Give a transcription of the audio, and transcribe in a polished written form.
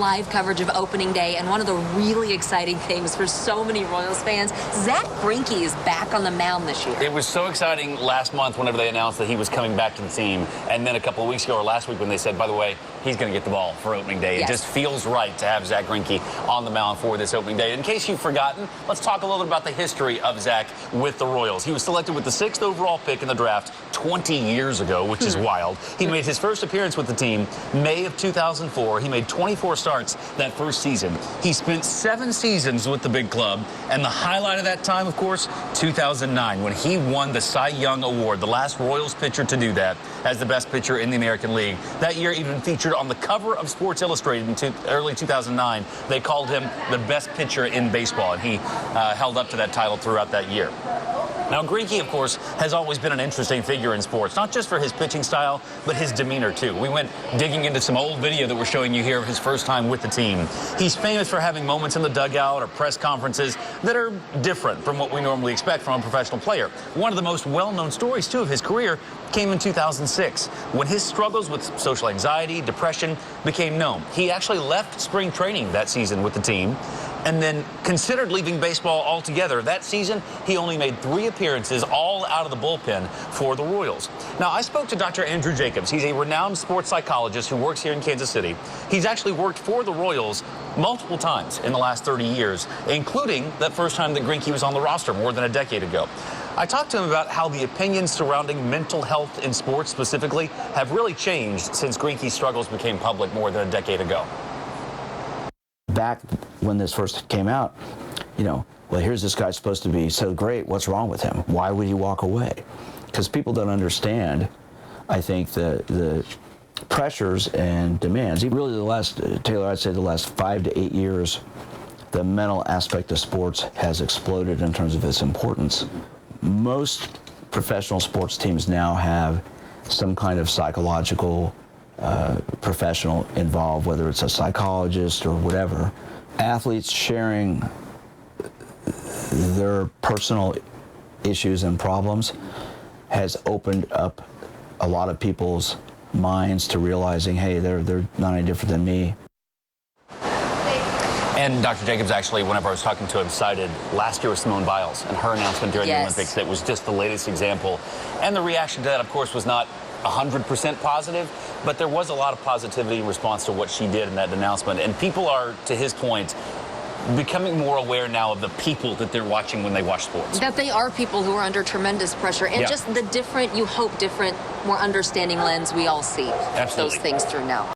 live coverage of opening day, and one of the really exciting things for so many Royals fans, Zach Greinke is back on the mound this year. It was so exciting last month whenever they announced that he was coming back to the team, and then a couple of weeks ago or last week when they said, by the way, he's going to get the ball for opening day. Yes. It just feels right to have Zach Greinke on the mound for this opening day. In case you've forgotten, let's talk a little bit about the history of Zach with the Royals. He was selected with the 6th overall pick in the draft 20 years ago, which is wild. He made his first appearance with the team May of 2004. He made 24 starts that first season. He spent 7 seasons with the big club, and the highlight of that time, of course, 2009, when he won the Cy Young Award, the last Royals pitcher to do that as the best pitcher in the American League. That year even featured on the cover of Sports Illustrated in early 2009. They called him the best pitcher in baseball, and he held up to that title throughout that year. Now, Greinke, of course, has always been an interesting figure in sports, not just for his pitching style, but his demeanor, too. We went digging into some old video that we're showing you here of his first time with the team. He's famous for having moments in the dugout or press conferences that are different from what we normally expect from a professional player. One of the most well-known stories, too, of his career came in 2006, when his struggles with social anxiety, depression became known. He actually left spring training that season with the team and then considered leaving baseball altogether. That season, he only made 3 appearances, all out of the bullpen for the Royals. Now, I spoke to Dr. Andrew Jacobs. He's a renowned sports psychologist who works here in Kansas City. He's actually worked for the Royals multiple times in the last 30 years, including that first time that Greinke was on the roster more than a decade ago. I talked to him about how the opinions surrounding mental health in sports specifically have really changed since Greinke's struggles became public more than a decade ago. Back when this first came out, well, here's this guy supposed to be so great. What's wrong with him? Why would he walk away? Because people don't understand, I think, the pressures and demands. Really, Taylor, I'd say the last 5 to 8 years, the mental aspect of sports has exploded in terms of its importance. Most professional sports teams now have some kind of psychological professional involved, whether it's a psychologist or whatever. Athletes sharing their personal issues and problems has opened up a lot of people's minds to realizing, hey, they're not any different than me. And Dr. Jacobs actually, whenever I was talking to him, cited last year with Simone Biles and her announcement during the Olympics that was just the latest example. And the reaction to that, of course, was not 100% positive, but there was a lot of positivity in response to what she did in that announcement. And people are, to his point, becoming more aware now of the people that they're watching when they watch sports. That they are people who are under tremendous pressure, and just the different, you hope different, more understanding lens we all see those things through now.